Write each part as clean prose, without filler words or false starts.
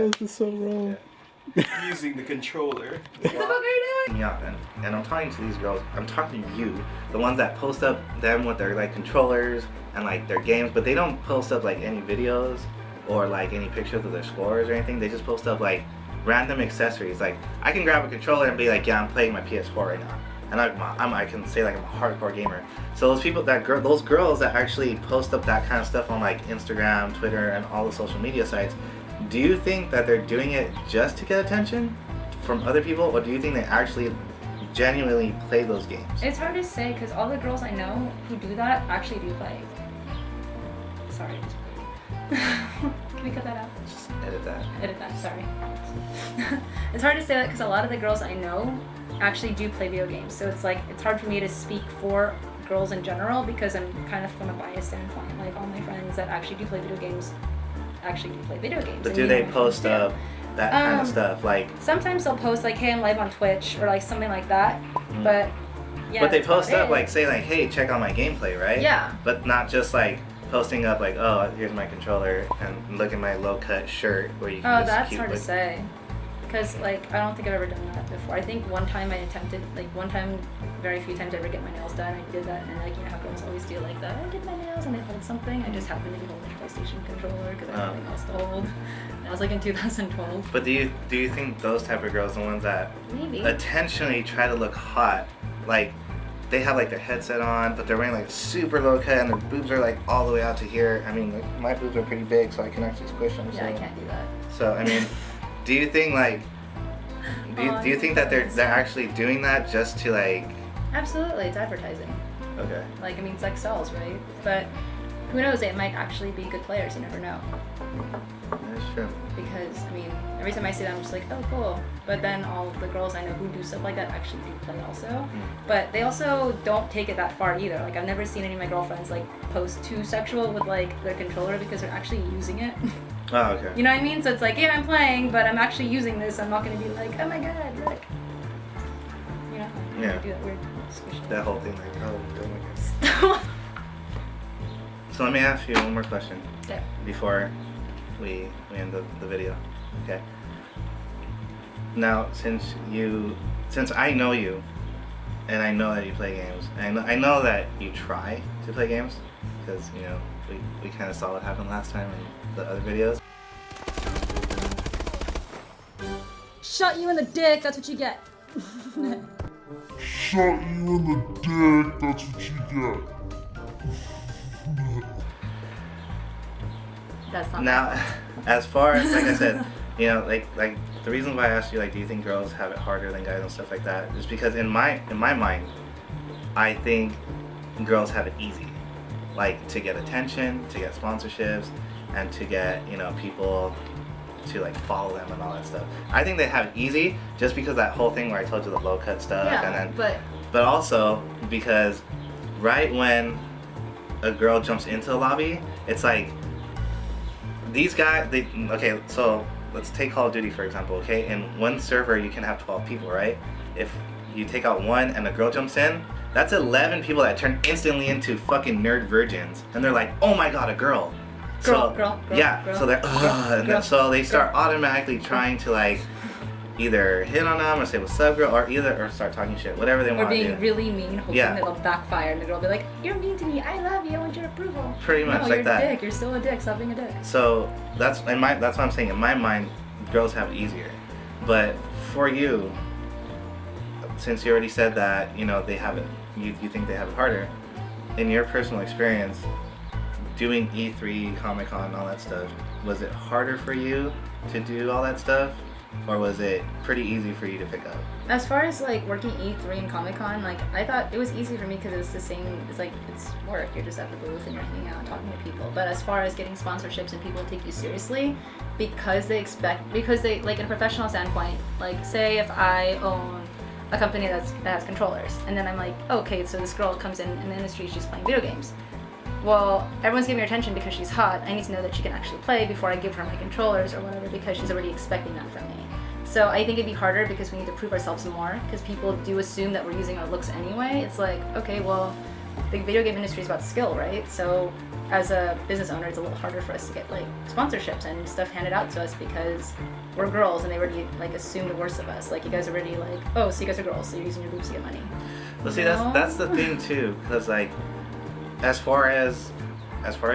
Oh, this is so wrong. Yeah. Using the controller. What the fuck are you doing? Yeah, and I'm talking to these girls. I'm talking to you, the ones that post up them with their like controllers and like their games, but they don't post up like any videos or like any pictures of their scores or anything. They just post up like random accessories. Like I can grab a controller and be like, yeah, I'm playing my PS4 right now, and I can say like I'm a hardcore gamer. So those people those girls that actually post up that kind of stuff on like Instagram, Twitter, and all the social media sites, do you think that they're doing it just to get attention from other people, or do you think they actually genuinely play those games? It's hard to say because all the girls I know who do that actually do play. Sorry. Can we cut that out? Just edit that. Edit that, sorry. It's hard to say that because a lot of the girls I know actually do play video games. So it's like, it's hard for me to speak for girls in general because I'm kind of from a biased standpoint. Like all my friends that actually do play video games actually do play video games. But do they post up that kind of stuff? Like sometimes they'll post like, hey, I'm live on Twitch or like something like that. But yeah. But they post up like say like, hey, check out my gameplay, right? Yeah. But not just like posting up like, oh, here's my controller and look at my low cut shirt where you can just that's hard to say. Because like I don't think I've ever done that before. I think one time I attempted, like one time, very few times I ever get my nails done. I did that, and like you know how girls always do like that. I did my nails and they hold something. I just happened to be holding a PlayStation controller because I had nothing else to hold. And I was like in 2012. But do you think those type of girls, the ones that intentionally try to look hot, like they have like their headset on, but they're wearing like super low cut and their boobs are like all the way out to here? I mean, like, my boobs are pretty big, so I can actually squish them. Yeah, I can't do that. So I mean. Do you think like do you think that they're actually doing that just to like? Absolutely, it's advertising. Okay. Like I mean, sex sells, right? But who knows? They might actually be good players. You never know. That's true. Because I mean, every time I see them, I'm just like, oh, cool. But then all the girls I know who do stuff like that actually do play also. But they also don't take it that far either. Like I've never seen any of my girlfriends like post too sexual with like their controller because they're actually using it. Oh, okay. You know what I mean? So it's like, yeah, I'm playing, but I'm actually using this. I'm not going to be like, oh my god, look. You know? Yeah. Do that weird squishy. That whole thing, like, oh my god. So let me ask you one more question. Okay. Before we end the video. Okay. Now, since I know you, and I know that you play games, and I know that you try to play games, because, you know, we kind of saw what happened last time in the other videos. Shot you in the dick, that's what you get. Shot you in the dick, that's what you get. That's not Now, as far as, like I said, you know, like the reason why I asked you, like, do you think girls have it harder than guys and stuff like that, is because in my mind, I think girls have it easy. Like, to get attention, to get sponsorships, and to get, you know, people to like follow them and all that stuff. I think they have it easy just because that whole thing where I told you the low cut stuff, and then but also because right when a girl jumps into a lobby, it's like these guys, okay, so let's take Call of Duty for example, okay? In one server you can have 12 people, right? If you take out one and a girl jumps in, that's 11 people that turn instantly into fucking nerd virgins, and they're like, oh my god, a girl. So they're so they start automatically trying to like either hit on them or say what's up, girl, or start talking shit, whatever they want to do. Or being really mean, hoping that it'll backfire, and the girl will be like, you're mean to me, I love you, I want your approval. Pretty much no, like that. You're a dick, you're still a dick, stop being a dick. So that's what I'm saying. In my mind, girls have it easier. But for you, since you already said that, you know, they have it, you think they have it harder, in your personal experience, doing E3, Comic-Con, all that stuff, was it harder for you to do all that stuff, or was it pretty easy for you to pick up? As far as like working E3 and Comic-Con, like I thought it was easy for me because it was the same, it's like, it's work, you're just at the booth and you're hanging out and talking to people. But as far as getting sponsorships and people take you seriously, because they, like in a professional standpoint, like say if I own a company that has controllers, and then I'm like, okay, so this girl comes in the industry, she's playing video games. Well, everyone's giving her attention because she's hot. I need to know that she can actually play before I give her my controllers or whatever, because she's already expecting that from me. So I think it'd be harder because we need to prove ourselves more, because people do assume that we're using our looks anyway. It's like, okay, well, the video game industry is about skill, right? So as a business owner, it's a little harder for us to get like sponsorships and stuff handed out to us because we're girls and they already like assume the worst of us. Like you guys already like, oh, so you guys are girls, so you're using your boobs to get money. Well, see, that's the thing too, because like, as far as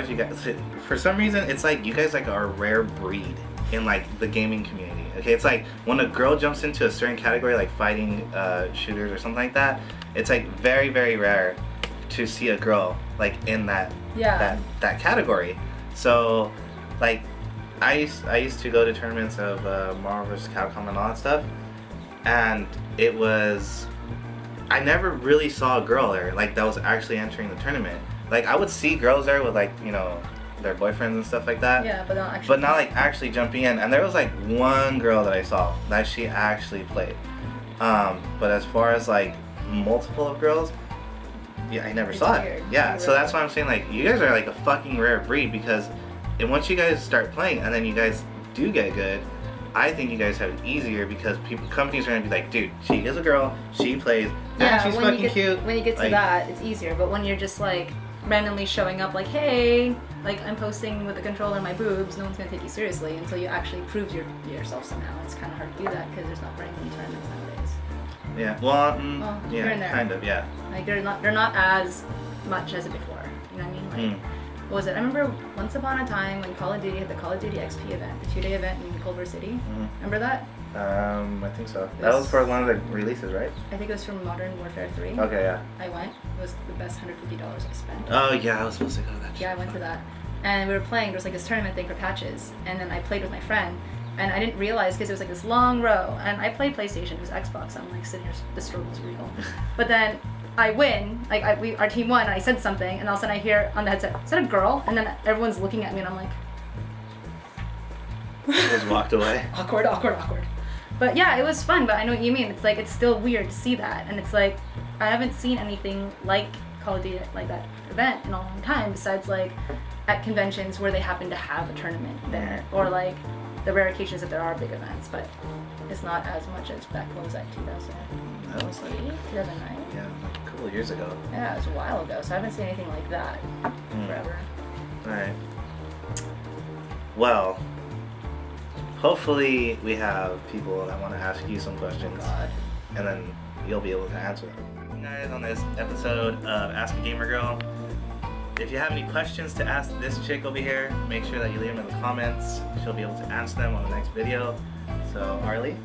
you guys, for some reason, it's like you guys like are a rare breed in like the gaming community. Okay, it's like when a girl jumps into a certain category, like fighting shooters or something like that, it's like very, very rare to see a girl like in that that category. So like I used to go to tournaments of Marvel vs. Capcom and all that stuff, and it was, I never really saw a girl there like that was actually entering the tournament. Like I would see girls there with like, you know, their boyfriends and stuff like that. Yeah, but not like actually jumping in. And there was like one girl that I saw that she actually played. But as far as like multiple of girls, yeah, I never saw it. Yeah, so that's why I'm saying like you guys are like a fucking rare breed, because once you guys start playing and then you guys do get good, I think you guys have it easier because companies are gonna be like, dude, she is a girl, she plays, and she's fucking cute. When you get to like, that, it's easier. But when you're just like randomly showing up like, hey, like I'm posting with the controller in my boobs, no one's gonna take you seriously until you actually prove yourself somehow. It's kind of hard to do that because there's not very many tournaments nowadays. Yeah, well, here and there. kind of, yeah. Like they're not as much as it before. You know what I mean? Like, what was it? I remember once upon a time when Call of Duty had the Call of Duty XP event, the 2-day event in Culver City. Remember that? I think so. That was for one of the releases, right? I think it was from Modern Warfare 3. Okay, yeah. I went. It was the best $150 I spent. Oh yeah, I was supposed to go to that. Yeah, I went to that. And we were playing, there was like this tournament thing for patches. And then I played with my friend. And I didn't realize because it was like this long row. And I played PlayStation, it was Xbox. I'm like sitting here, the struggle was real. But then I win, like our team won, and I said something, and all of a sudden I hear on the headset, is that a girl? And then everyone's looking at me, and I'm like... Just walked away. Awkward. But yeah, it was fun, but I know what you mean. It's like, it's still weird to see that. And it's like, I haven't seen anything like Call of Duty, like that event in a long time, besides like at conventions where they happen to have a tournament there, or like the rare occasions that there are big events, but it's not as much as back, what was that, 2000? That was like 2009? Yeah, like a couple of years ago. Yeah, it was a while ago, so I haven't seen anything like that forever. Alright. Well, hopefully we have people that want to ask you some questions. Oh God. And then you'll be able to answer them. Guys, on this episode of Ask a Gamer Girl, if you have any questions to ask this chick over here, make sure that you leave them in the comments. She'll be able to answer them on the next video. So, Arlie?